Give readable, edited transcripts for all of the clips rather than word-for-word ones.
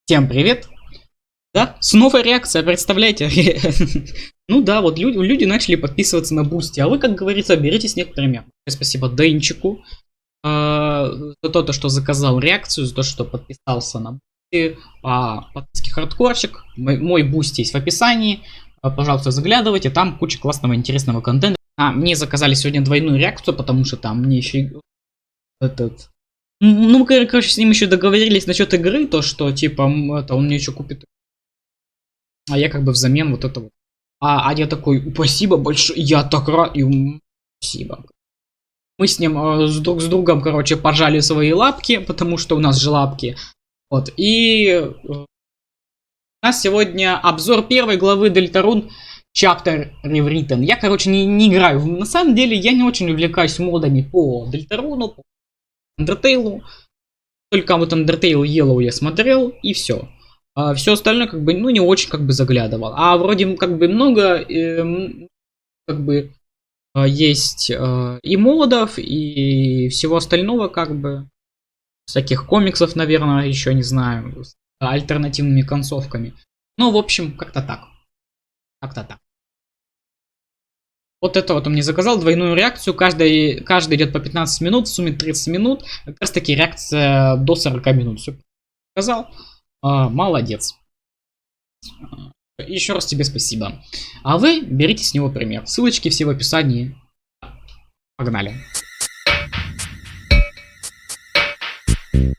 Всем привет! Да, снова реакция, представляете? Ну да, вот люди начали подписываться на Бусти, а вы, как говорится, берите с них пример. Спасибо Денчику за то, что заказал реакцию, за то, что подписался на Бусти. Подписки хардкорщик, мой Бусти есть в описании. Пожалуйста, заглядывайте, там куча классного интересного контента. Мне заказали сегодня двойную реакцию, потому что там мне еще Ну, короче, с ним еще договорились насчет игры, то, что, типа, он мне еще купит. А я как бы взамен вот это вот. А я такой, спасибо большое, я так рад, и спасибо. Мы с ним друг с другом, короче, пожали свои лапки, потому что у нас же лапки. Вот, и у нас сегодня обзор первой главы Deltarune Chapter Rewritten. Я, короче, не играю. На самом деле, я не очень увлекаюсь модами по Deltarune, по Undertale. Только вот Undertale Yellow я смотрел, и все. Все остальное, как бы, ну, не очень, как бы, заглядывал. А вроде, как бы, много, как бы, есть и модов, и всего остального, как бы, всяких комиксов, наверное, еще не знаю, с альтернативными концовками. Ну, в общем, как-то так. Как-то так. Вот это вот он мне заказал, двойную реакцию, каждый идет по 15 минут, в сумме 30 минут, как раз таки реакция до 40 минут. Все сказал, молодец. Еще раз тебе спасибо. А вы берите с него пример. Ссылочки все в описании. Погнали.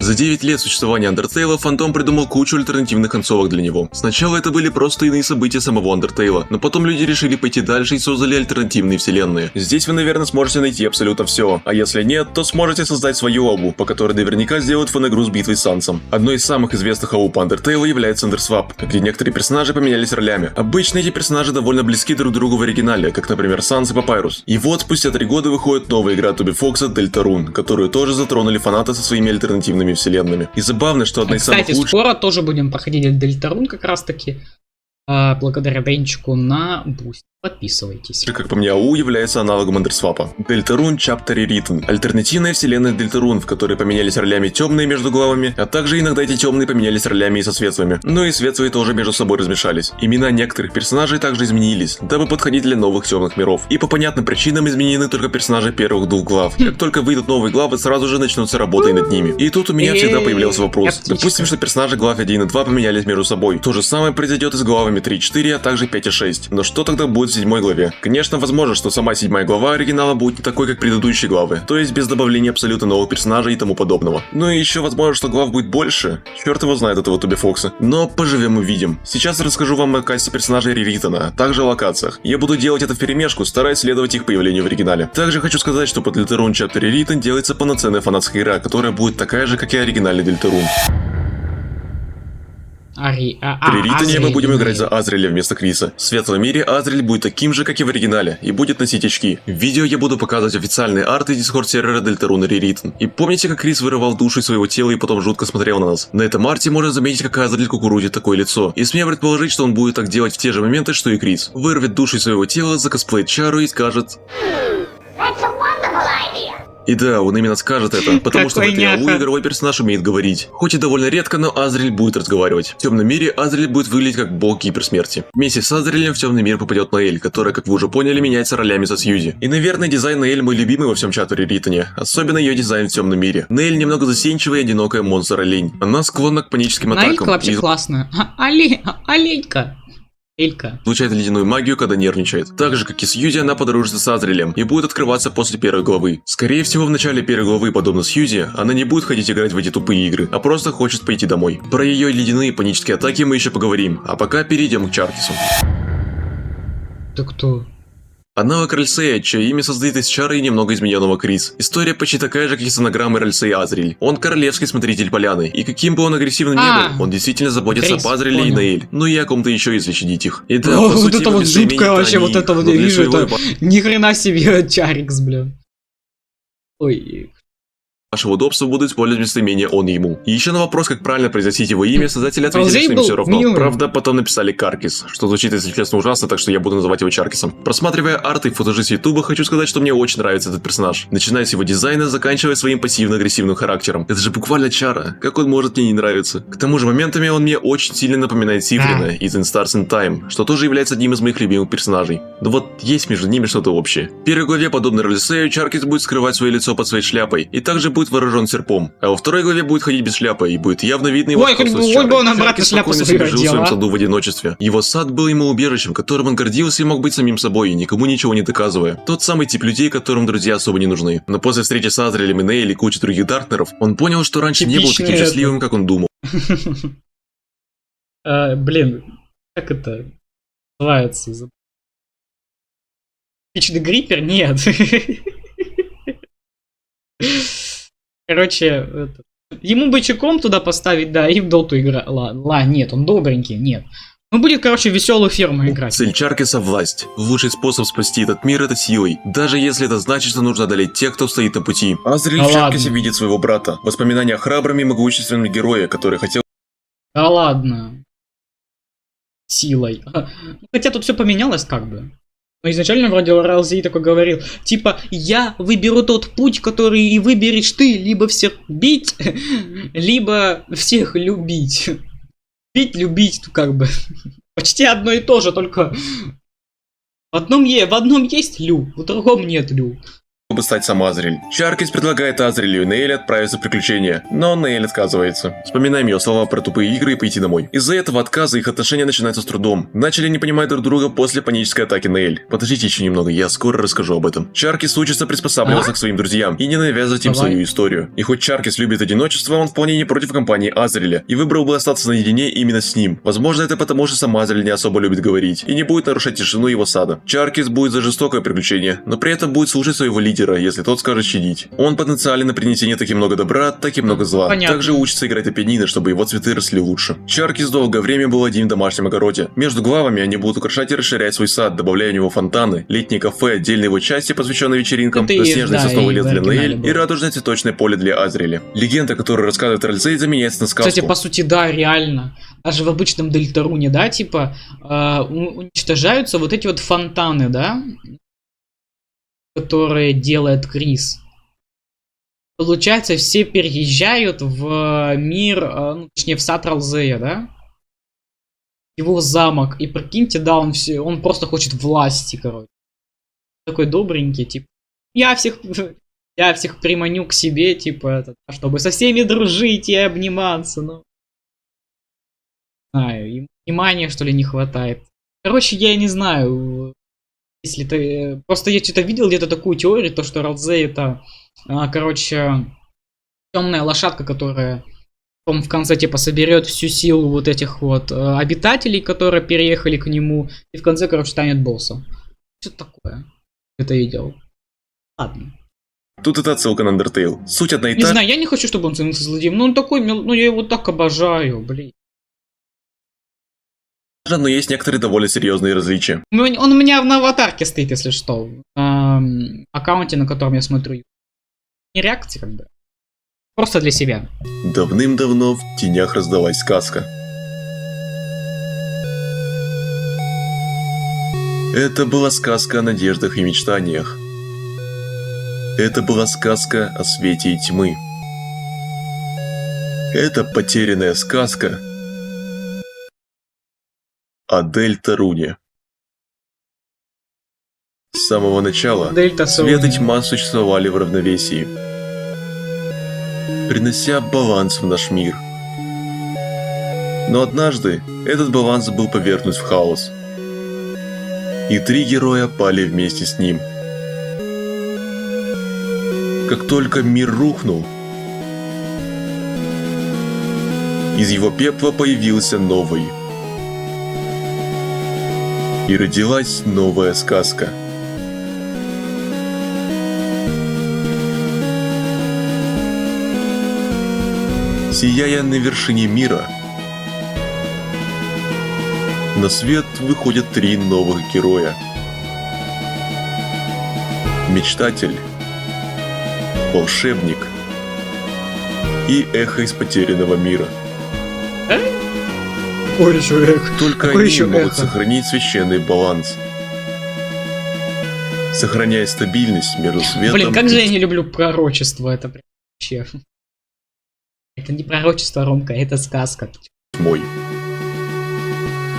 За 9 лет существования Undertale Фантом придумал кучу альтернативных концовок для него. Сначала это были просто иные события самого Undertale, но потом люди решили пойти дальше и создали альтернативные вселенные. Здесь вы, наверное, сможете найти абсолютно все, а если нет, то сможете создать свою обу, по которой наверняка сделают фоногру с битвой с Сансом. Одной из самых известных обу по Undertale является Underswap, где некоторые персонажи поменялись ролями. Обычно эти персонажи довольно близки друг к другу в оригинале, как, например, Санс и Папайрус. И вот спустя 3 года выходит новая игра Тоби Фокса Deltarune, которую тоже затронули фанаты со своими альтернативными вселенными. И забавно, что одна из самых лучших... скоро тоже будем проходить Deltarune как раз таки. Благодаря Денчику на Boost. Подписывайтесь. Как по мне, АУ является аналогом Underswap. Deltarune Chapter Rewritten. Альтернативная вселенная Deltarune, в которой поменялись ролями темные между главами, а также иногда эти темные поменялись ролями и со светлыми. Но и светлые тоже между собой размешались. Имена некоторых персонажей также изменились, дабы подходить для новых темных миров. И по понятным причинам изменены только персонажи первых 2 глав. Как только выйдут новые главы, сразу же начнутся работы над ними. И тут у меня всегда появлялся вопрос. Допустим, что персонажи глав 1 и 2 поменялись между собой. То же самое произойдет и с главами 3 и 4, а также 5 и 6. Но что тогда будет в 7 главе? Конечно, возможно, что сама 7 глава оригинала будет не такой, как предыдущие главы, то есть без добавления абсолютно новых персонажей и тому подобного. Ну и еще возможно, что глав будет больше. Черт его знает этого Тоби Фокса. Но поживем и видим. Сейчас расскажу вам о касте персонажей Ревритена, а также о локациях. Я буду делать это вперемешку, стараясь следовать их появлению в оригинале. Также хочу сказать, что под Deltarune Chapter Rewritten делается полноценная фанатская игра, которая будет такая же, как и оригинальный Deltarune. При Ритоне мы будем играть за Азриэля вместо Криса. В светлом мире Азриэль будет таким же, как и в оригинале, и будет носить очки. В видео я буду показывать официальные арты Discord сервера Deltarune Rewritten. И помните, как Крис вырывал душу из своего тела и потом жутко смотрел на нас? На этом арте можно заметить, как Азриэль кукурузит такое лицо. И смею предположить, что он будет так делать в те же моменты, что и Крис. Вырвет душу из своего тела, закосплеит Чару и скажет... И да, он именно скажет это, потому что в этой АУ игровой персонаж умеет говорить. Хоть и довольно редко, но Азриэль будет разговаривать. В темном мире Азриэль будет выглядеть как бог гиперсмерти. Вместе с Азриэлем в темный мир попадет Ноэль, которая, как вы уже поняли, меняется ролями со Сьюзи. И, наверное, дизайн Ноэль мой любимый во всем чатере Ритоне, особенно ее дизайн в темном мире. Ноэль немного застенчивая и одинокая монстр-олень. Она склонна к паническим атакам. Ноэлька вообще классная. Оленька. Элька. Получает ледяную магию, когда нервничает. Так же, как и Сьюзи, она подружится с Азриэлем и будет открываться после 1 главы. Скорее всего, в начале 1 главы, подобно Сьюзи, она не будет ходить играть в эти тупые игры, а просто хочет пойти домой. Про ее ледяные панические атаки мы еще поговорим, а пока перейдем к Чартису. Ты кто? Аналог Ральсея, чье имя создает из Чары и немного измененного Крис. История почти такая же, как и с анаграммой Ральсея Азриэль. Он королевский смотритель поляны, и каким бы он агрессивным ни был, он действительно заботится об Азриэле и Ноэль, ну и о ком-то еще, если щадить их. И да, по сути, вот это вот жуткое вообще, вот это вот я вижу, это ни хрена себе Чарикс, бля. Ой. вашего удобства буду использовать местоимение «он» ему. И еще на вопрос, как правильно произносить его имя, создатели ответили, Ролзей что им был все равно. милым. Правда, потом написали Каркис, что звучит, если честно, ужасно, так что я буду называть его Чаркисом. Просматривая арты и фотожиз Ютуба, хочу сказать, что мне очень нравится этот персонаж. Начиная с его дизайна, заканчивая своим пассивно-агрессивным характером. Это же буквально чара. Как он может мне не нравиться? К тому же моментами он мне очень сильно напоминает Сифрина из In Stars in Time, что тоже является одним из моих любимых персонажей. Но вот есть между ними что-то общее. В первой главе, подобно Ролисею, Чаркис будет скрывать свое лицо под своей шляпой и также будет вооружен серпом. А во второй главе будет ходить без шляпы и будет явно видно его Ой, хоть сходство с бы Чарой. он обратно Чаркис шляпу спокойно свою себе жил в одел, своем а? саду в одиночестве. Его сад был ему убежищем, которым он гордился и мог быть самим собой, и никому ничего не доказывая. Тот самый тип людей, которым друзья особо не нужны. Но после встречи с Азриэлем и Нейл и кучей других Даркнеров, он понял, что раньше не был Типичный таким это. счастливым, как он думал. Блин, как это называется? Типичный гриппер? Нет. Короче, ему бычаком туда поставить, да, и в доту играть. Ладно, нет, он добренький, нет. Он будет, короче, в веселую ферму играть. Цель Чаркиса – власть. Лучший способ спасти этот мир – это силой. Даже если это значит, что нужно одолеть тех, кто стоит на пути. Азриэль Да в Чаркисе ладно. видит своего брата. Воспоминания о храбром и могущественном герое, который хотел Да ладно. Силой. Хотя тут все поменялось как бы. Но изначально вроде Ролзей такой говорил, типа, я выберу тот путь, который и выберешь ты, либо всех бить, либо всех любить. Бить, любить, ну, как бы. Почти одно и то же, только в одном есть Лю, в другом нет Лю. бы стать сам Азриэль. Чаркис предлагает Азриэлю и Нейле отправиться в приключения, но Нейль отказывается. Вспоминаем ее слова про тупые игры и пойти домой. Из-за этого отказа их отношения начинаются с трудом. Начали не понимать друг друга после панической атаки Нейль. Подождите еще немного, я скоро расскажу об этом. Чаркис учится приспосабливаться к своим друзьям и не навязывать им Давай. свою историю. И хоть Чаркис любит одиночество, он вполне не против компании Азриэля и выбрал бы остаться наедине именно с ним. Возможно, это потому, что сам Азриэль не особо любит говорить и не будет нарушать тишину его сада. Чаркис будет за жестокое приключение, но при этом будет слушать своего лидера, если тот скажет щадить. Он потенциален на принесение так и много добра, так и много зла. Понятно. Также учится играть на пианино, чтобы его цветы росли лучше. Чаркис долгое время был один в домашнем огороде. Между главами они будут украшать и расширять свой сад, добавляя в него фонтаны, летние кафе, отдельные его части, посвященные вечеринкам, Это и есть, заснеженный да, сосновый и лес в для оригинале Нейль было. и радужное цветочное поле для Азриэля. Легенда, которую рассказывает Ролзей, заменяется на сказку. Кстати, по сути, да, реально. Даже в обычном Дельтаруне, да, типа, уничтожаются вот эти вот фонтаны, да, которые делает Крис. Получается, все переезжают в мир, ну, точнее, в сад Ролзея, да? Его замок. И прикиньте, да, он просто хочет власти, короче. Такой добренький, типа. Я всех приманю к себе, типа, чтобы со всеми дружить и обниматься, ну. Не знаю, им внимания, что ли, не хватает. Короче, я не знаю, если ты... Просто я что-то видел где-то такую теорию, то, что Ролзей это, короче, темная лошадка, которая потом в конце, типа, соберет всю силу вот этих вот обитателей, которые переехали к нему, и в конце, короче, станет боссом. Что-то такое. Это видел. Ладно. Тут это отсылка на Undertale. Суть одна и Не та знаю, я не хочу, чтобы он становился злодеем, но он такой, ну я его так обожаю, блин. же, но есть некоторые довольно серьезные различия. Он у меня на аватарке стоит, если что. Аккаунте, на котором я смотрю. Не реакции, как бы. Просто для себя. Давным-давно в тенях раздалась сказка. Это была сказка о надеждах и мечтаниях. Это была сказка о свете и тьмы. Это потерянная сказка о Дельтаруне. С самого начала Дельта свет и Соня. тьма существовали в равновесии, принося баланс в наш мир. Но однажды этот баланс был повергнут в хаос, и 3 героя пали вместе с ним. Как только мир рухнул, из его пепла появился новый. И родилась новая сказка. Сияя на вершине мира, на свет выходят 3 новых героя. Мечтатель, волшебник и эхо из потерянного мира. Какой еще эхо? Только Какой они еще могут эхо? сохранить священный баланс, сохраняя стабильность между светом Блин, как и же я не люблю пророчество, это прям вообще. Это не пророчество, Ромка, это сказка. тьмой.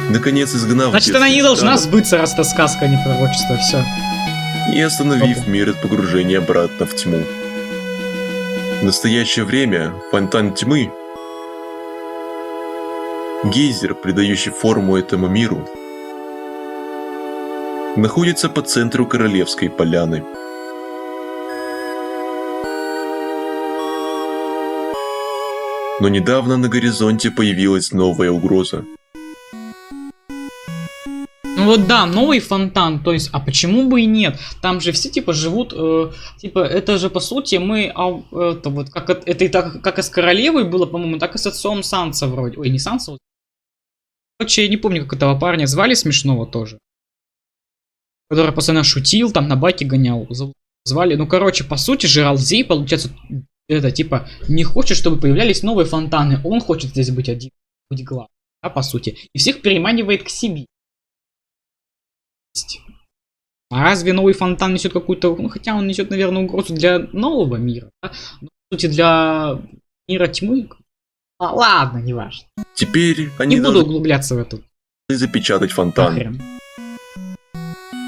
Наконец, изгнав Значит, она не детских должна титанов сбыться, раз это сказка, а не пророчество, все. и остановив Опа. мир от погружения обратно в тьму. В настоящее время фонтан тьмы, гейзер, придающий форму этому миру, находится по центру Королевской поляны. Но недавно на горизонте появилась новая угроза. Ну вот да, новый фонтан, то есть, а почему бы и нет? Там же все типа живут, типа, это же по сути мы, это вот, как это и так, как и с королевой было, по-моему, так и с отцом Санса вроде. Ой, не Санса. Короче, я не помню, как этого парня звали смешного тоже. Который постоянно шутил, там на байке гонял. Звали, ну короче, по сути же Ралзей, получается, это типа, не хочет, чтобы появлялись новые фонтаны. Он хочет здесь быть один, быть главным, да, по сути. И всех переманивает к себе. А разве новый фонтан несет какую-то... Ну, хотя он несет, наверное, угрозу для нового мира. Да? Но, по сути, для мира тьмы... А, ладно, не важно. Теперь они Не буду должны углубляться в эту. запечатать фонтан, Нахрен.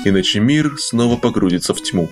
иначе мир снова погрузится в тьму.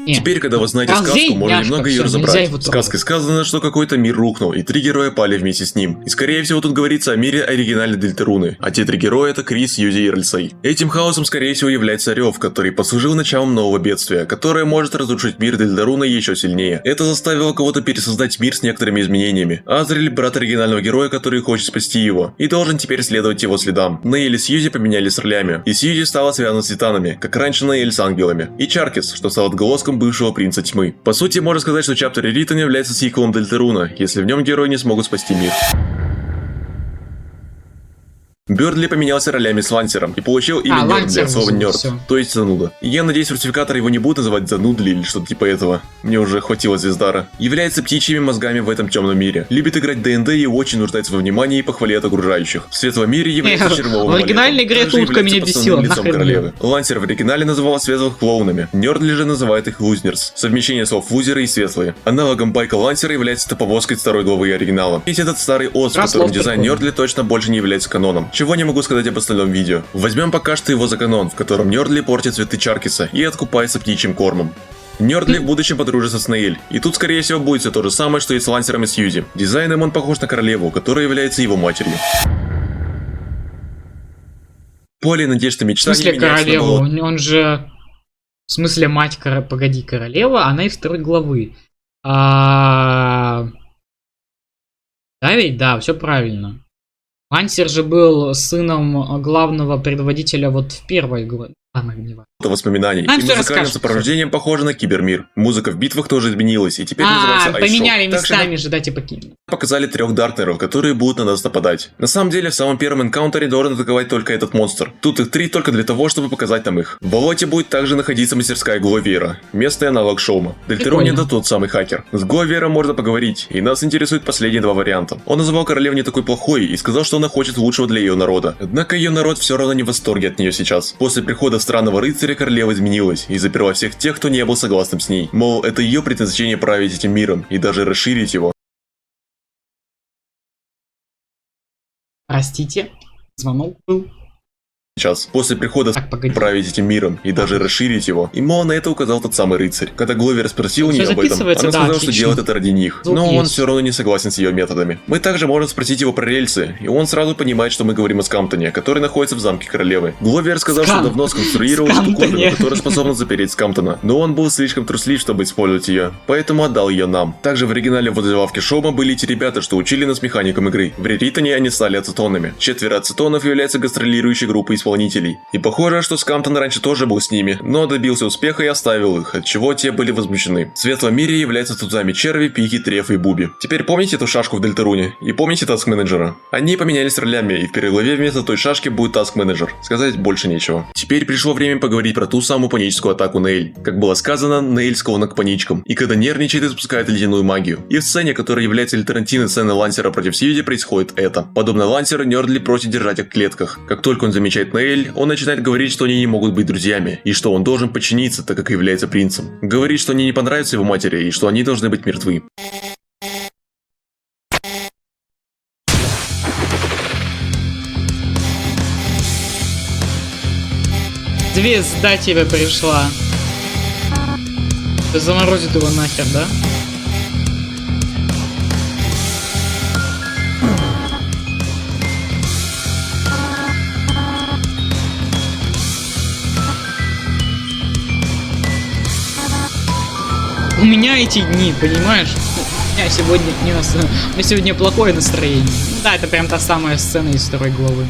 Не. Теперь, когда вы знаете Ралзей, сказку, можно няшка, немного ее всё, нельзя разобрать. его В сказке сказано, что какой-то мир рухнул, и 3 героя пали вместе с ним. И скорее всего тут говорится о мире оригинале Дельтаруны, а те 3 героя это Крис, Юзи и Ральсей. Этим хаосом скорее всего является Рев, который послужил началом нового бедствия, которое может разрушить мир Дельтаруна еще сильнее. Это заставило кого-то пересоздать мир с некоторыми изменениями. Азрель, брат оригинального героя, который хочет спасти его, и должен теперь следовать его следам. Нейл и Сьюзи поменялись ролями, и Сьюзи стала связана с титанами, как раньше Нейл с ангелами. И Чаркис, что стал отголоском бывшего принца тьмы. По сути, можно сказать, что Чаптер Ритон является сиквелом Дельтаруна, если в нем герои не смогут спасти мир. Бёрдли поменялся ролями с Лансером и получил имя Нёрд Лансер для слова вызвал, Нёрд, всё. то есть зануда. Я надеюсь, фальсификаторы его не будут называть занудли или что-то типа этого. Мне уже хватило Звездара. Является птичьими мозгами в этом темном мире. Любит играть ДНД и очень нуждается во внимании и похвале от окружающих. В светлом мире является червовым в оригинальной амулетом. игре Также утка является меня постоянным бесила, лицом нахрен королевы. Лансер в оригинале называл светлых клоунами. Нёрдли же называет их лузнерс. Совмещение слов лузеры и светлые. Аналогом байка Лансера является топовозкой второй главы оригинала. Ведь этот старый ос, в Раз котором лов дизайн прикольный. Нёрдли точно больше не является каноном. Чего не могу сказать об остальном видео. Возьмем пока что его за канон, в котором Нёрдли портит цветы Чаркиса и откупается птичьим кормом. Нёрдли в будущем подружится с Нейл, и тут скорее всего будет все то же самое, что и с Лансером и Сьюзи. Дизайном он похож на королеву, которая является его матерью. Поле надежд и В мечтаний смысле меняется на королеву? болото. Он же... В смысле мать, погоди, королева, она из второй главы. Да ведь? Да, все правильно. Лансер же был сыном главного предводителя вот в первой главе. Воспоминаний. Нам И всё музыкальным расскажут. сопровождением похоже на Кибермир. Музыка в битвах тоже изменилась, и теперь называется Ice Show. Поменяли Также местами же, дайте покинем. показали 3 Даркнеров, которые будут на нас нападать. На самом деле, в самом первом энкаунтере должен атаковать только этот монстр. Тут их 3 только для того, чтобы показать нам их. В болоте будет также находиться мастерская Гловиера, местный аналог Шоума. Дельтаруне это тот самый хакер. С Гловиером можно поговорить, и нас интересуют последние 2 варианта. Он называл королеву не такой плохой и сказал, что она хочет лучшего для ее народа. Однако ее народ все равно не в восторге от нее сейчас. После прихода странного рыцаря королева изменилась и заперла всех тех, кто не был согласным с ней. Мол, это ее предназначение править этим миром и даже расширить его. Простите, звонок был. Сейчас, после прихода Так, погоди. править этим миром и даже расширить его. И мол, на это указал тот самый рыцарь. Когда Гловер спросил у Всё нее об этом, она записывается, да, сказала, что отлично. делает это ради них. Звук Но он есть. все равно не согласен с ее методами. Мы также можем спросить его про рельсы, и он сразу понимает, что мы говорим о Скамптоне, который находится в замке королевы. Гловер сказал, что давно сконструировал штуковину, Скамптоне. которая способна запереть Скамптона, но он был слишком труслив, чтобы использовать ее, поэтому отдал ее нам. Также в оригинале возле лавки Шоума были эти ребята, что учили нас механикам игры. В Реритоне они стали ацетонами. 4 ацетонов являются гастролирующей группой из исполнителей. И похоже, что Скамптон раньше тоже был с ними, но добился успеха и оставил их, от чего те были возмущены. В светлом мире являются тузами Черви, Пики, Треф и Буби. Теперь помните эту шашку в Дельтаруне? И помните Task Manager? Они поменялись ролями, и в первой главе вместо той шашки будет Task Manager. Сказать больше нечего. Теперь пришло время поговорить про ту самую паническую атаку Нейль. Как было сказано, Нейль склонна к паничкам, и когда нервничает, испускает ледяную магию. И в сцене, которая является альтернативной сценой Лансера против Сьюди, происходит это. Подобно Лансеру, Нёрдли просит держать их в клетках. Как только он замечает Нейль, он начинает говорить, что они не могут быть друзьями, и что он должен подчиниться, так как является принцем. Говорит, что они не понравятся его матери, и что они должны быть мертвы. Звезда тебе пришла. Ты заморозит его нахер, да? У меня эти дни, понимаешь? У меня сегодня плохое настроение. Ну да, это прям та самая сцена из второй главы.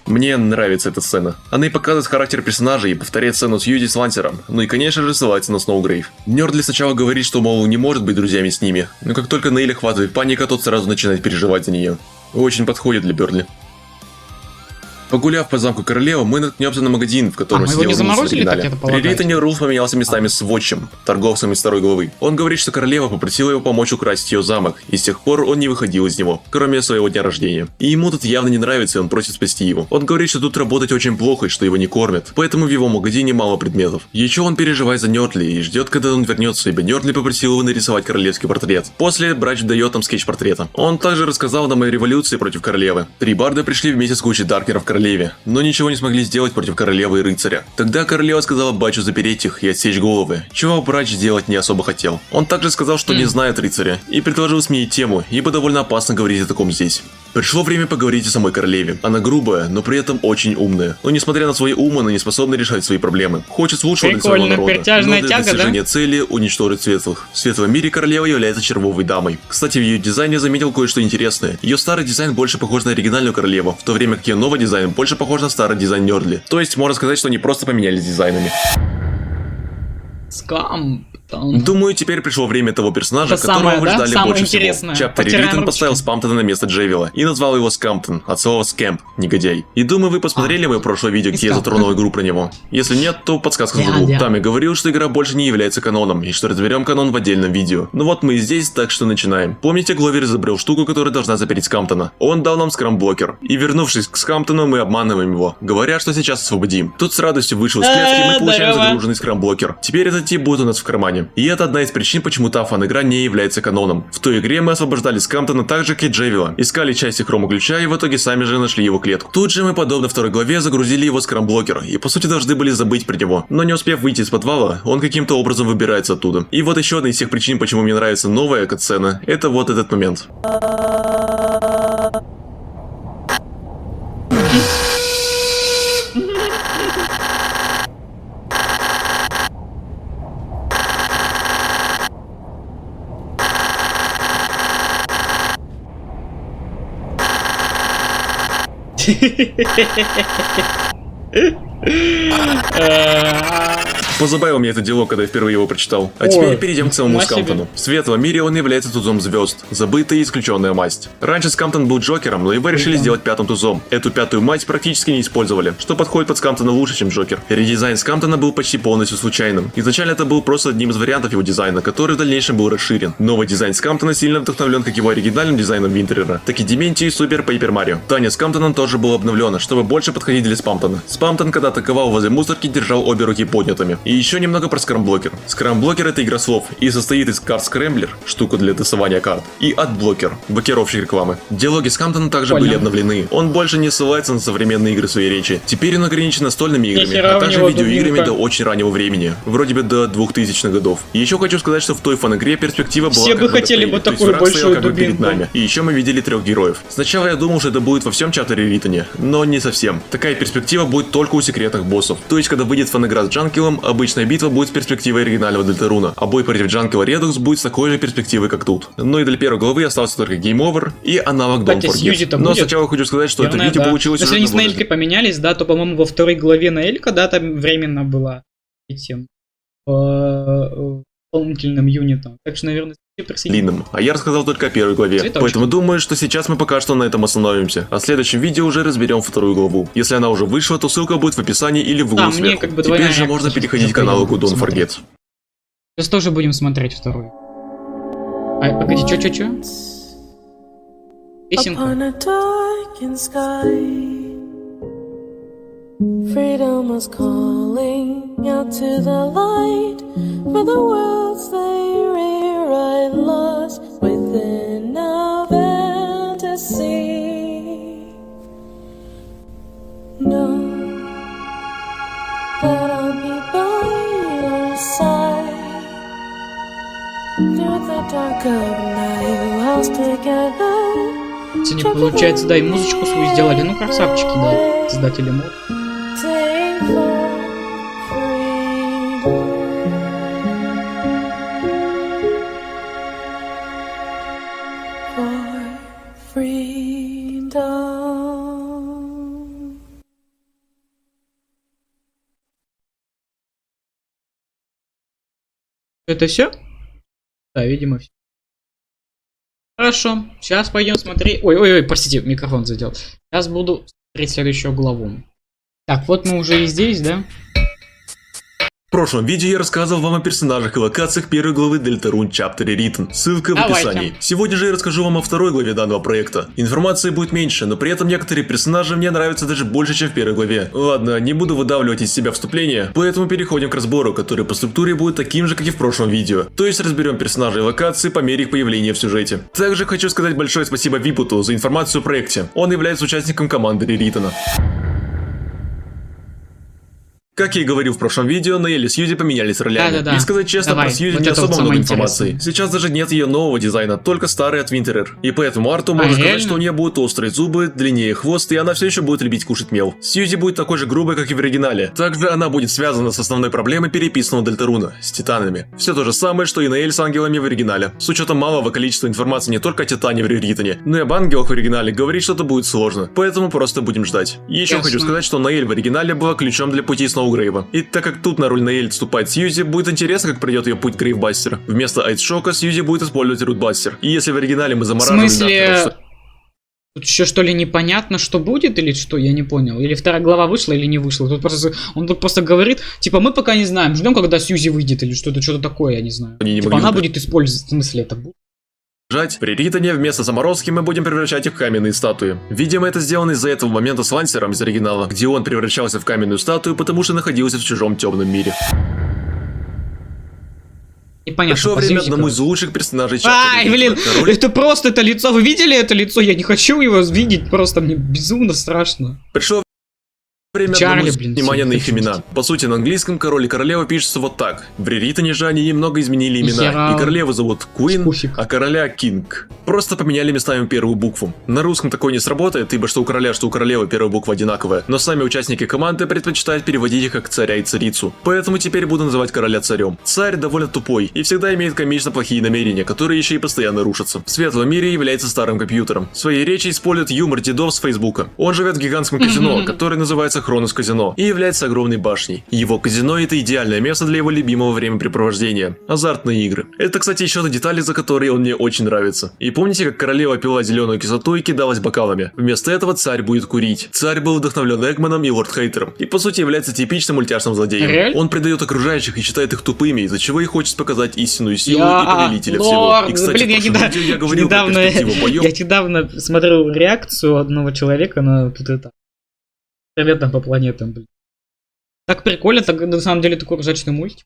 Мне нравится эта сцена. Она и показывает характер персонажей и повторяет сцену с Юди с Лансером, ну и конечно же ссылается на Сноугрейв. Нёрдли сначала говорит, что мол не может быть друзьями с ними, но как только Нейля хватает паника, тот сразу начинает переживать за нее. Очень подходит для Бёрдли. Погуляв по замку королевы, мы наткнемся на магазин, в котором сидел Рулс в оригинале. При Ритоне Рулс поменялся местами с Вотчем, торговцем из второй главы. Он говорит, что королева попросила его помочь украсить ее замок, и с тех пор он не выходил из него, кроме своего дня рождения. И ему тут явно не нравится, и он просит спасти его. Он говорит, что тут работать очень плохо, и что его не кормят, поэтому в его магазине мало предметов. Еще он переживает за Нёрдли и ждет, когда он вернется, ибо Нёрдли попросил его нарисовать королевский портрет. После Брач дает нам скетч портрета. Он также рассказал нам о революции против королевы. Три барда пришли вместе с кучей Даркнеров в королеве, но ничего не смогли сделать против королевы и рыцаря. Тогда королева сказала Бачу запереть их и отсечь головы, чего Брач делать не особо хотел. Он также сказал, что не знает рыцаря, и предложил сменить тему, ибо довольно опасно говорить о таком здесь. Пришло время поговорить о самой королеве. Она грубая, но при этом очень умная. Но несмотря на свой ум, она не способна решать свои проблемы. Хочет лучшего для своего народа, но для достижения цели уничтожить светлых. В светлом мире королева является червовой дамой. Кстати, в ее дизайне заметил кое-что интересное. Ее старый дизайн больше похож на оригинальную королеву, в то время как ее новый дизайн больше похож на старый дизайн Нёрдли. То есть можно сказать, что они просто поменялись дизайнами. Скамптон. Думаю, теперь пришло время того персонажа, которого вы ждали больше всего. Чаптер Ритон поставил Спамптона на место Джевила и назвал его Скамптон, от слова скэмп, негодяй. И думаю, вы посмотрели мое прошлое видео, где я затронул игру про него. Если нет, то подсказка в углу. Там я говорил, что игра больше не является каноном, и что разберем канон в отдельном видео. Ну вот мы и здесь, так что начинаем. Помните, Гловер изобрел штуку, которая должна запереть Скамптона? Он дал нам скрамблокер. И вернувшись к Скамптону, мы обманываем его, говоря, что сейчас освободим. Тут с радостью вышел из клетки, и мы получаем загруженный скрамблокер. Теперь этот тип будет у нас в кармане. И это одна из причин, почему та фан-игра не является каноном. В той игре мы освобождали Скамптона так же, как и Джевила. Искали части хрома-ключа и в итоге сами же нашли его клетку. Тут же мы, подобно второй главе, загрузили его скрамблокер и по сути должны были забыть про него. Но не успев выйти из подвала, он каким-то образом выбирается оттуда. И вот еще одна из тех причин, почему мне нравится новая катсцена, это вот этот момент. Позабавил меня это дело, когда я впервые его прочитал. А теперь перейдем к самому Скамптону. В светлом мире он является тузом звезд, забытая и исключенная масть. Раньше Скамптон был Джокером, но его решили сделать пятым тузом. Эту пятую масть практически не использовали, что подходит под Скамптона лучше, чем Джокер. Редизайн Скамптона был почти полностью случайным. Изначально это был просто одним из вариантов его дизайна, который в дальнейшем был расширен. Новый дизайн Скамптона сильно вдохновлен как его оригинальным дизайном Винтерера, так и Дементии и Супер Пейпер Марио. Танец Скамптона тоже был обновлено, чтобы больше подходить для Спамптона. Спамптон, когда атаковал возле мусорки, держал обе руки поднятыми. И еще немного про скрамблокер. Скрамблокер — это игра слов и состоит из карт скрэмблер, штука для тасования карт, и адблокер, блокировщик рекламы. Диалоги Скамптона также были обновлены. Он больше не ссылается на современные игры своей речи. Теперь он ограничен настольными играми, а также видеоиграми до очень раннего времени, вроде бы до 2000-х годов. И еще хочу сказать, что в той фан-игре перспектива была все бы хотели бы такую большую дубинку. Перед нами. И еще мы видели 3 героев. Сначала я думал, что это будет во всем чаптере Ритоне, но не совсем. Такая перспектива будет только у секретных боссов. То есть, когда выйдет фан-игра с Джанкилом, обычная битва будет с перспективой оригинального Дельтаруна, а бой против Джанкова Редукс будет с такой же перспективой, как тут. Но и для первой главы остался только Game Over и аналог Don't Forget. Но сначала хочу сказать, что это видео получилось уже... Если они с Элькой поменялись, да, то, по-моему, во второй главе на Элька, да, там временно была этим дополнительным юнитом. Так что, наверное, длинным. А я рассказал только о первой главе. Цветочек. Поэтому думаю, что сейчас мы пока что на этом остановимся. А в следующем видео уже разберем вторую главу. Если она уже вышла, то ссылка будет в описании или в углу сверху. Как бы теперь же можно переходить к аналогу Don't Forget. Сейчас тоже будем смотреть вторую. А, погоди, чё? Песенка. Freedom was calling out to the light, for the worlds they rewrite lost within a fantasy. Know that I'll be by your side through the dark of night, lost together. Сегодня, получается, да, и музычку свою сделали. Ну, красавчики, да, создатели мод. Это все? Да, видимо, все. Хорошо, сейчас пойдем смотреть. Ой, простите, микрофон задел. Сейчас буду смотреть следующую главу. Так, вот мы уже и здесь, да? В прошлом видео я рассказывал вам о персонажах и локациях первой главы Deltarune Chapter Rewritten. Ссылка в описании. Сегодня же я расскажу вам о второй главе данного проекта. Информации будет меньше, но при этом некоторые персонажи мне нравятся даже больше, чем в первой главе. Ладно, не буду выдавливать из себя вступление, поэтому переходим к разбору, который по структуре будет таким же, как и в прошлом видео. То есть разберем персонажей и локации по мере их появления в сюжете. Также хочу сказать большое спасибо Випуту за информацию о проекте. Он является участником команды Реритона. Как я и говорил в прошлом видео, Наэль и Сьюзи поменялись ролями. Да. И сказать честно, про Сьюзи не особо много информации. Сейчас даже нет ее нового дизайна, только старый от Винтерер. И поэтому Арту может сказать, что у нее будут острые зубы, длиннее хвост, и она все еще будет любить кушать мел. Сьюзи будет такой же грубой, как и в оригинале. Также она будет связана с основной проблемой переписанного Дельтаруна, с титанами. Все то же самое, что и Наэль с ангелами в оригинале. С учетом малого количества информации не только о Титане в Реритоне, но и об ангелах в оригинале, говорить что-то будет сложно. Поэтому просто будем ждать. Еще хочу сказать, что Наэль в оригинале была ключом для пути Сноугрейва. И так как тут на роль Наэль вступает Сьюзи, будет интересно, как пройдет ее путь Грейвбастера. Вместо Айсшока Сьюзи будет использовать Рутбастер. И если в оригинале мы замораживаем... В смысле... Тут еще что ли непонятно, что будет, или что? Я не понял. Или вторая глава вышла, или не вышла. Он тут просто говорит, типа, мы пока не знаем, ждем, когда Сьюзи выйдет, или что-то такое, я не знаю. Типа, она будет использовать, в смысле, это будет? При Ритоне вместо заморозки мы будем превращать их в каменные статуи. Видимо, это сделано из-за этого момента с Лансером из оригинала, где он превращался в каменную статую, потому что находился в чужом темном мире. Непонятно. Пришло время одному из лучших персонажей чата. Ай, блин, это просто это лицо. Вы видели это лицо? Я не хочу его видеть, просто мне безумно страшно. Пришло время внимания на их имена. По сути, на английском король и королева пишутся вот так. В Реритоне же они немного изменили имена. И королеву зовут Queen, а короля Кинг. Просто поменяли местами первую букву. На русском такое не сработает, ибо что у короля, что у королевы первая буква одинаковая. Но сами участники команды предпочитают переводить их как царя и царицу. Поэтому теперь буду называть короля царем. Царь довольно тупой и всегда имеет комично плохие намерения, которые еще и постоянно рушатся. В светлом мире является старым компьютером. В своей речи использует юмор дедов с Фейсбука. Он живет в гигантском казино, которое называется Хронос Казино, и является огромной башней. Его казино — это идеальное место для его любимого времяпрепровождения — азартные игры. Это, кстати, еще одна деталь, за которые он мне очень нравится. И помните, как королева пила зеленую кислоту и кидалась бокалами? Вместо этого царь будет курить. Царь был вдохновлен Эгманом и Лорд Хейтером, и по сути является типичным мультяшным злодеем. Реально? Он предает окружающих и считает их тупыми, из-за чего и хочет показать истинную силу и повелителя всего. И, кстати, блин, я говорил про перспективу боев. Я недавно смотрел реакцию одного человека на тут это. Привет там по планетам, блин. Так прикольно, так на самом деле такой ржачный мультик.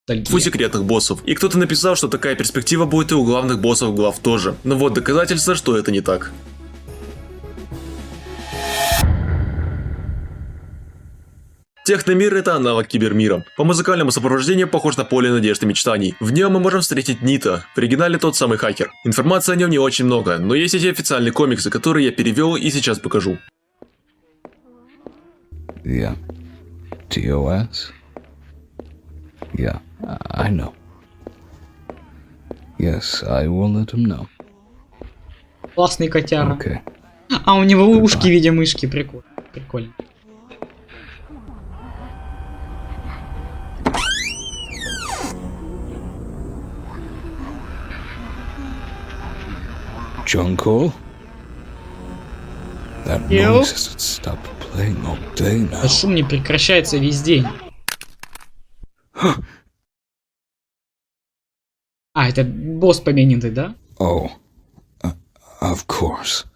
У секретных боссов. И кто-то написал, что такая перспектива будет и у главных боссов глав тоже. Но вот доказательство, что это не так. Техномир — это аналог кибермира. По музыкальному сопровождению похож на поле надежд и мечтаний. В нем мы можем встретить Нита, в оригинале тот самый хакер. Информации о нем не очень много, но есть эти официальные комиксы, которые я перевел и сейчас покажу. Yeah. TOS? Yeah, I know. Yes, I will let him know. Классный котяра. Okay. А у него ушки в виде мышки, прикольно. Прикольно. Jungle? That Yo. noise hasn't stopped playing all day now. Этот шум не прекращается весь день. А, это босс помянутый, да? Oh, of course.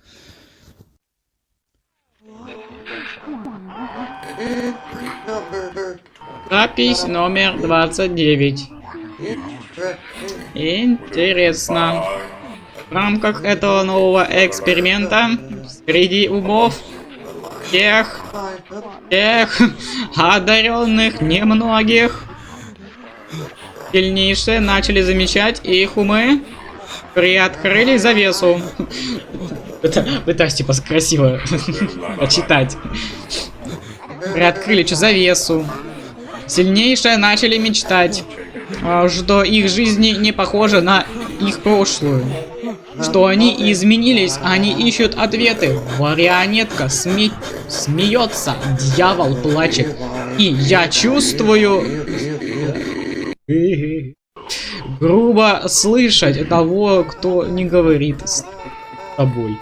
Запись номер 29. Интересно. В рамках этого нового эксперимента среди умов тех одаренных немногих сильнейшие начали замечать, их умы приоткрыли завесу. Пытаюсь типа красиво почитать. Приоткрыли завесу. Сильнейшие начали мечтать, что их жизни не похожи на их прошлую. Что они изменились, они ищут ответы. Марионетка смеется, дьявол плачет. И я чувствую... грубо слышать того, кто не говорит с тобой.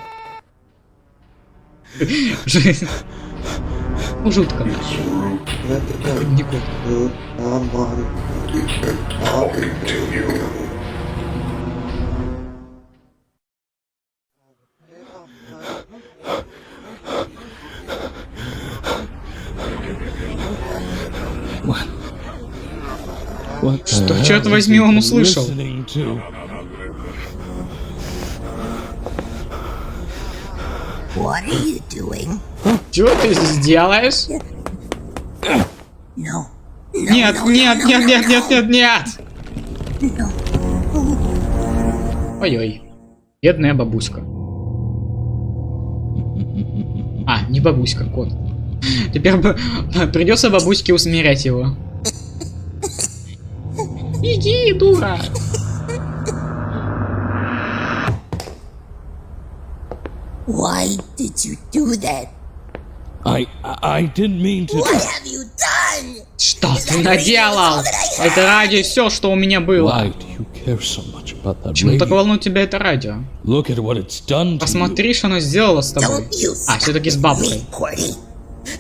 Ну, жутко. Не кот. What the Что, hell черт is возьми, he он услышал? listening to? What are you doing? Чё ты сделаешь? No. Нет, нет, нет, нет, нет, нет, нет! Ой-ой. Бедная бабуська. А, не бабуська, кот. Теперь придется бабуське усмирять его. Иди, дура! Why did you do that? I didn't mean to. What have you done? Что ты наделал? Это радио все, что у меня было. Why do you care so much about that Почему так radio? волнует тебя это радио? Look at what it's done to you. Посмотри, что оно сделало с тобой. Don't you А, все-таки с бабкой. me, Cordy.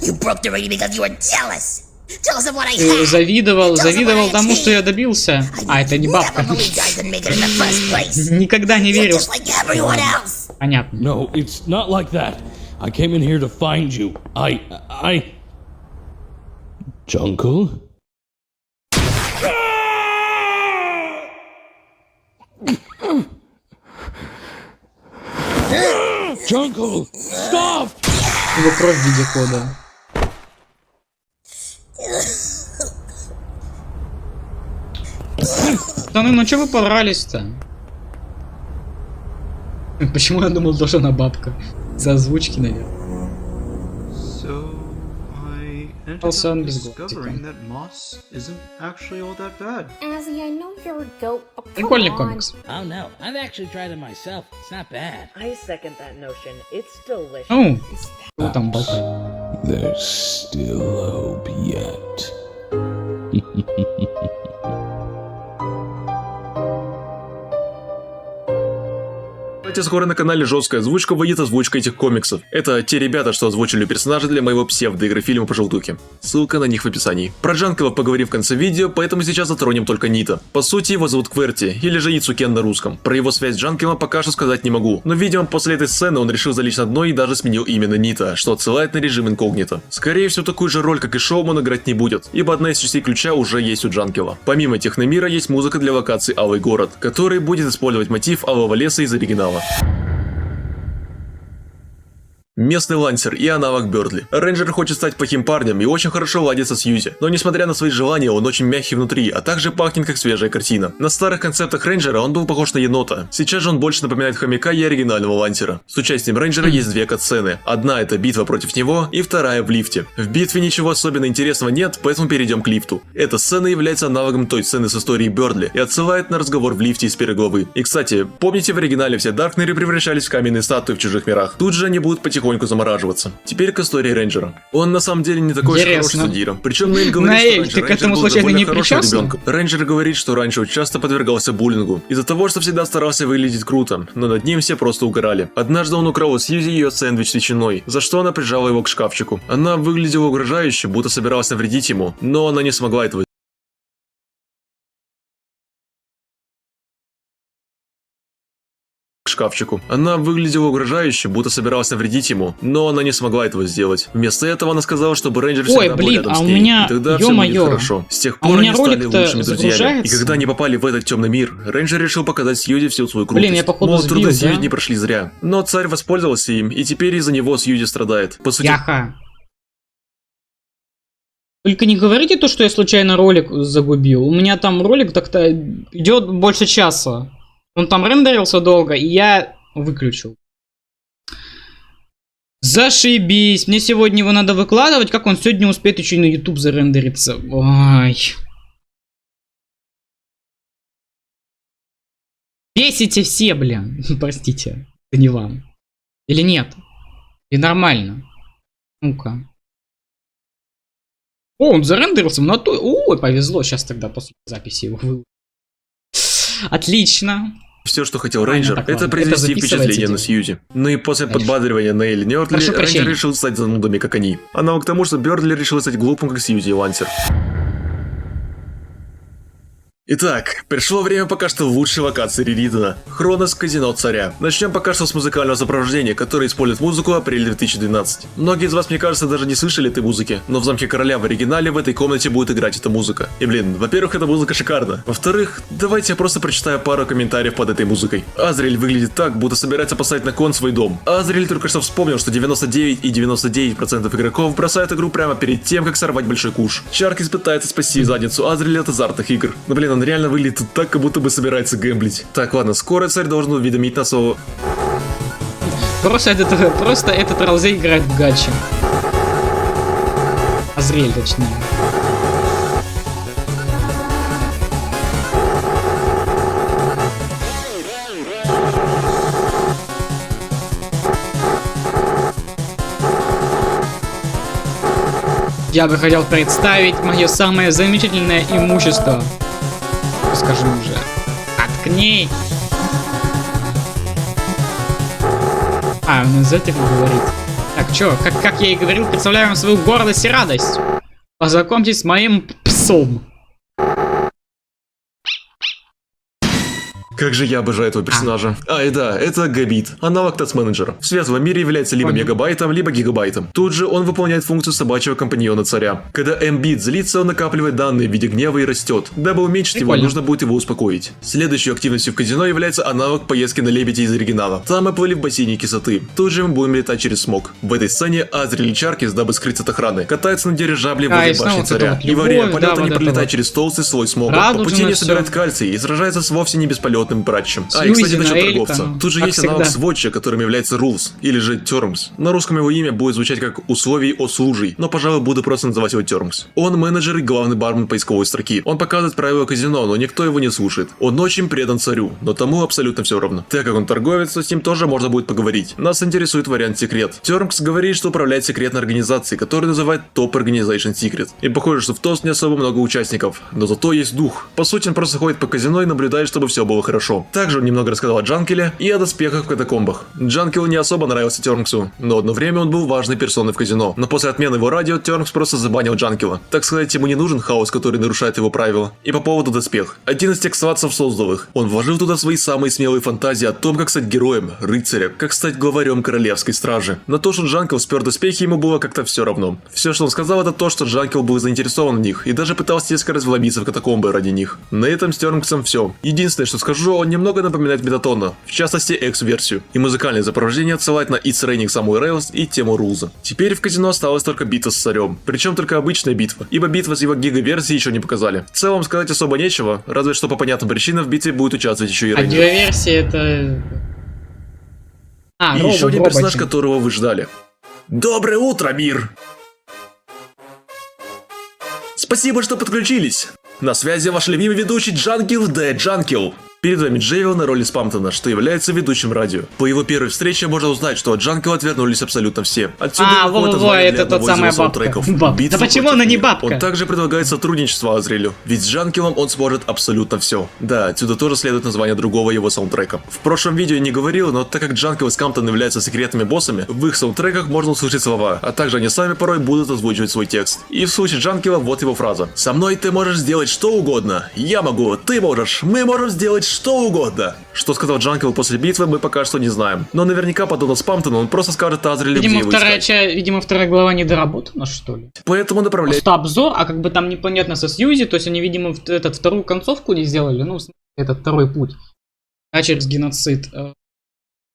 You broke the radio because you were jealous. Jealous of what I Ты had. завидовал тому, что я добился. А, это не бабка. Never believed I could make it in the first place. Никогда не You're верил. just like everyone else. Понятно. No, it's not like that. I came in here to find you. Jungle? Jungle! Stop! Его кровь в виде кода. Да ну чё вы подрались-то? Почему я думал, что она бабка? За озвучки, наверное. So I ended Also up on this discovering goal, that moss isn't actually all that bad. Azzy, I know you're a goat, but come Прикольный on. комикс. Oh no, I've actually tried it myself. It's not bad. I second that notion. It's delicious. Ну, кто там болтает? There's still hope yet. Кстати, скоро на канале жесткая озвучка выйдет озвучка этих комиксов. Это те ребята, что озвучили персонажей для моего псевдоигры фильма по желтухе. Ссылка на них в описании. Про Джанкела поговорим в конце видео, поэтому сейчас затронем только Нита. По сути, его зовут Кверти, или же Ицукен на русском. Про его связь с Джанкелом пока что сказать не могу, но видимо после этой сцены он решил залечь на дно и даже сменил имя на Нита, что отсылает на режим инкогнито. Скорее всего, такую же роль, как и Шоуман, играть не будет, ибо одна из частей ключа уже есть у Джанкела. Помимо Техномира есть музыка для локации Алый город, который будет использовать мотив Алого леса из оригинала. Местный лансер и аналог Бёрдли. Рейнджер хочет стать плохим парнем и очень хорошо ладится с Юзи, но несмотря на свои желания, он очень мягкий внутри, а также пахнет как свежая картина. На старых концептах Рейнджера он был похож на енота, сейчас же он больше напоминает хомяка и оригинального лансера. С участием Рейнджера есть две катсцены, одна это битва против него и вторая в лифте. В битве ничего особенно интересного нет, поэтому перейдем к лифту. Эта сцена является аналогом той сцены с историей Бёрдли и отсылает на разговор в лифте из первой главы. И кстати, помните в оригинале все Даркнеры превращались в каменные статуи в чужих мирах, тут же они будут потихоньку замораживаться. Теперь к истории Рейнджера. Он на самом деле не такой уж хороший судья. Причем Нейль говорит, что раньше ты к Рейнджер этому был случайно довольно не хорошим причастен? ребенком. Рейнджер говорит, что раньше он часто подвергался буллингу из-за того, что всегда старался выглядеть круто, но над ним все просто угорали. Однажды он украл у Сьюзи ее сэндвич с ветчиной, за что она прижала его к шкафчику. Она выглядела угрожающе, будто собиралась навредить ему, но она не смогла этого шкафчику. Она выглядела угрожающе, будто собиралась навредить ему, но она не смогла этого сделать. Вместо этого она сказала, чтобы Рейнджер всегда был рядом с ней, и тогда все будет хорошо. С тех пор они стали лучшими друзьями. И когда они попали в этот темный мир, Рейнджер решил показать Сьюзи всю свою крутость. Блин, я походу мол, труды сбил, Сьюзи не прошли зря. Но царь воспользовался им, и теперь из-за него Сьюзи страдает. По сути... Яха. Только не говорите то, что я случайно ролик загубил. У меня там ролик так-то идет больше часа. Он там рендерился долго, и я выключил. Зашибись. Мне сегодня его надо выкладывать. Как он сегодня успеет еще и на YouTube зарендериться? Ой. Бесите все, блин. Простите. Это не вам. Или нет? И нормально. Ну-ка. О, он зарендерился. Ой, повезло. Сейчас тогда после записи его выложу. Отлично. Все, что хотел Рейнджер, так, это ладно. произвести Это впечатление на Сьюзи. Ну и после подбадривания Нейль Нёртли, Рейнджер решил стать занудами, как они. Аналог к тому, что Бёрдли решил стать глупым, как Сьюзи и Лансер. Итак, пришло время пока что лучшей локации Риридена. Хронос Казино Царя. Начнем пока что с музыкального сопровождения, которое использует музыку апреля 2012. Многие из вас, мне кажется, даже не слышали этой музыки, но в Замке Короля в оригинале в этой комнате будет играть эта музыка. И блин, во-первых, эта музыка шикарна. Во-вторых, давайте я просто прочитаю пару комментариев под этой музыкой. Азриэль выглядит так, будто собирается поставить на кон свой дом. Азриэль только что вспомнил, что 99,99% игроков бросают игру прямо перед тем, как сорвать большой куш. Чаркис пытается спасти задницу Азриэля от азартных игр. Но блин, он реально выглядит так, как будто бы собирается гэмблить. Так, ладно, скоро царь должен уведомить нас о... Просто этот Ралзе играет в гачи. Азриэль, точнее. Я бы хотел представить мое самое замечательное имущество. Скажи уже. Откни. Он из этих говорит. Так, чё, как я и говорил, представляю вам свою гордость и радость. Познакомьтесь с моим псом. Как же я обожаю этого персонажа. И да, это Габит, аналог таск-менеджера. В светлом мире является либо мегабайтом, либо гигабайтом. Тут же он выполняет функцию собачьего компаньона царя. Когда М-бит злится, он накапливает данные в виде гнева и растет. Дабы уменьшить его, нужно будет его успокоить. Следующей активностью в казино является аналог поездки на лебеде из оригинала. Там мы плыли в бассейне кислоты. Тут же мы будем летать через смог. В этой сцене Азриэль и Чаркис, дабы скрыть от охраны, катаются на дирижабле возле башни царя. И во время полета они пролетают через толстый слой смога. По пути они собирают кальций и сражаются с вовсе не бесполетным братчем. И, кстати, насчет торговца. Тут же есть аналог сводча, которым является Rules, или же Terms. На русском его имя будет звучать как «условий о служи», но, пожалуй, буду просто называть его Terms. Он менеджер и главный бармен поисковой строки. Он показывает правила казино, но никто его не слушает. Он очень предан царю, но тому абсолютно все равно. Так как он торговец, с ним тоже можно будет поговорить. Нас интересует вариант секрет. Terms говорит, что управляет секретной организацией, которую называют Top Organization Secret. И похоже, что в ТОС не особо много участников, но зато есть дух. По сути, он просто ходит по казино и наблюдает, чтобы все было хорошо. Также он немного рассказал о Джанкеле и о доспехах в катакомбах. Джанкел не особо нравился Тернксу, но одно время он был важной персоной в казино. Но после отмены его радио Тернкс просто забанил Джанкела. Так сказать, ему не нужен хаос, который нарушает его правила. И по поводу доспех. Один из тех сватцев создал их. Он вложил туда свои самые смелые фантазии о том, как стать героем, рыцарем, как стать главарем королевской стражи. На то, что Джанкел спер доспехи, ему было как-то все равно. Все, что он сказал, это то, что Джанкел был заинтересован в них и даже пытался несколько раз вломиться в катакомбы ради них. На этом с Тернксом все. Единственное, что скажу, скажу, он немного напоминает Метатона, в частности X-версию, и музыкальное сопровождение отсылает на It's Raining Somewhere Else и тему Руза. Теперь в казино осталась только битва с царем, причем только обычная битва, ибо битва с его гига-версией еще не показали. В целом сказать особо нечего, разве что по понятным причинам в битве будет участвовать еще и А Рейнер. гига-версия это... А, И еще один персонаж, Роботин. которого вы ждали. Доброе утро, мир! Спасибо, что подключились! На связи ваш любимый ведущий Джанкил The Джанкил. Перед вами Джейвел на роли Спамптона, что является ведущим радио. По его первой встрече можно узнать, что от Джанкила отвернулись абсолютно все. Отсюда и какое-то название для это тот одного из самая его бабка. саундтреков. Бабка. «Битва Да почему против она не мира». бабка? Он также предлагает сотрудничество Азрилю, ведь с Джанкилом он сможет абсолютно все. Да, отсюда тоже следует название другого его саундтрека. В прошлом видео я не говорил, но так как Джанкил и Скамптон являются секретными боссами, в их саундтреках можно услышать слова, а также они сами порой будут озвучивать свой текст. И в случае Джанкила вот его фраза. «Со мной ты можешь сделать что угодно. Я могу, ты можешь, мы можем сделать что угодно». Что сказал Джанкил после битвы, мы пока что не знаем. Но наверняка, подобно Спамптону, он просто скажет Азрилю, где его искать. Видимо, вторая глава не доработана, что ли? Поэтому направляй. Просто обзор, а как бы там непонятно со Сьюзи, то есть они, видимо, вторую концовку не сделали, ну, этот второй путь. А через геноцид.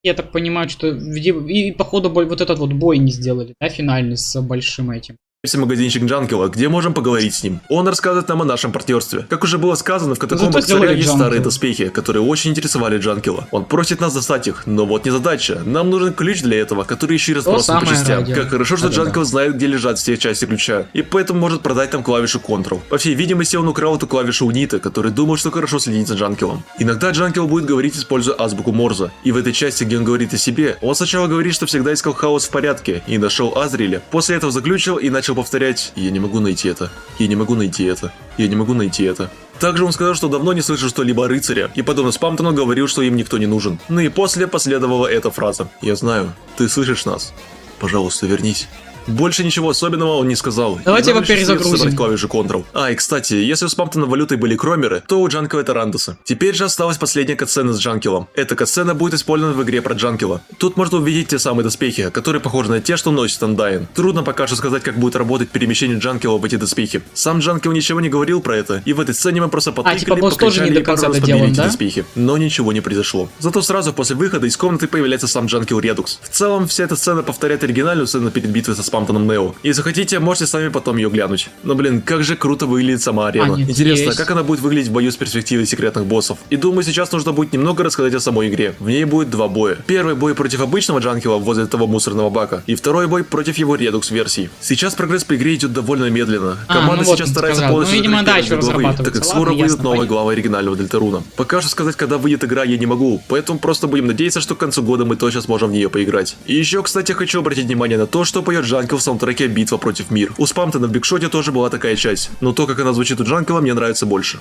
Я так понимаю, что и походу вот этот вот бой не сделали, да, финальный с большим этим. Магазинчик Джанкила, где можем поговорить с ним. Он рассказывает нам о нашем партнерстве. Как уже было сказано, в катакомбах царя есть старые доспехи, которые очень интересовали Джанкила. Он просит нас достать их, но вот незадача. Нам нужен ключ для этого, который еще и разбросан по частям. Как хорошо, что Джанкил знает, где лежат все части ключа, и поэтому может продать там клавишу Ctrl. По всей видимости, он украл эту клавишу у Нита, который думал, что хорошо следит за Джанкилом. Иногда Джанкил будет говорить, используя азбуку Морзе. И в этой части, где он говорит о себе, он сначала говорит, что всегда искал хаос в порядке, и нашел Азриля. После этого заключил и начал повторять: «Я не могу найти это, я не могу найти это, я не могу найти это». Также он сказал, что давно не слышал что-либо о рыцаре, и подобно Спамптону говорил, что им никто не нужен. Ну и после последовала эта фраза: «Я знаю, ты слышишь нас. Пожалуйста, вернись». Больше ничего особенного он не сказал. Давайте его перезагрузим. Собрать клавишу Ctrl. И кстати, если у Спамптона валютой были кромеры, то у Джанкила это рандосы. Теперь же осталась последняя катсцена с Джанкилом. Эта катсцена будет использована в игре про Джанкила. Тут можно увидеть те самые доспехи, которые похожи на те, что носит Андайн. Трудно пока что сказать, как будет работать перемещение Джанкила в эти доспехи. Сам Джанкил ничего не говорил про это, и в этой сцене мы просто потыкали, покричали и пару раз побили эти доспехи. Но ничего не произошло. Зато сразу после выхода из комнаты появляется сам Джанкил Редукс. В целом, вся эта сцена повторяет оригинальную сцену перед битвой со Спамптоном Нео. Если хотите, можете сами потом ее глянуть. Но блин, как же круто выглядит сама арена. Интересно, как она будет выглядеть в бою с перспективой секретных боссов. И думаю, сейчас нужно будет немного рассказать о самой игре. В ней будет два боя. Первый бой против обычного Джанкила возле того мусорного бака. И второй бой против его редукс версии. Сейчас прогресс по игре идет довольно медленно. Команда сейчас старается полностью закрыть главы, так как скоро выйдет новая глава оригинального Дельтаруна. Пока что сказать, когда выйдет игра, я не могу. Поэтому просто будем надеяться, что к концу года мы точно сможем в нее поиграть. И еще, кстати, хочу обратить внимание на то, что поет Джанкил в саундтреке «Битва против мира». У Спамптона в Бигшоте тоже была такая часть, но то, как она звучит у Джанкила, мне нравится больше.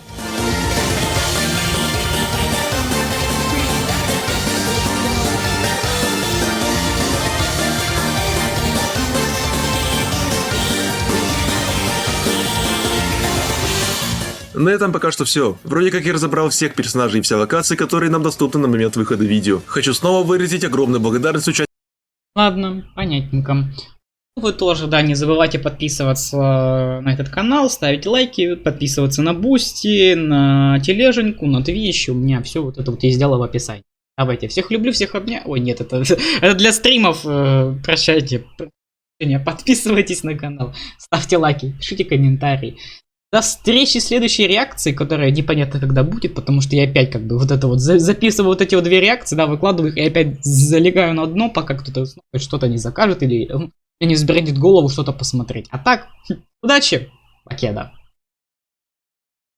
На этом пока что все. Вроде как я разобрал всех персонажей и все локации, которые нам доступны на момент выхода видео. Хочу снова выразить огромную благодарность участникам. Ладно, понятненько. Вы тоже, да, не забывайте подписываться на этот канал, ставить лайки, подписываться на Бусти, на Тележеньку, на Твич. У меня все вот это вот я сделал в описании. Давайте, всех люблю, всех обнял. Ой, нет, это для стримов. Прощайте. Подписывайтесь на канал, ставьте лайки, пишите комментарии. До встречи в следующей реакции, которая непонятно когда будет, потому что я опять как бы вот это вот записываю вот эти вот две реакции, да, выкладываю их и опять залегаю на дно, пока кто-то что-то не закажет или мне не взбредет голову что-то посмотреть. А так, удачи, покеда.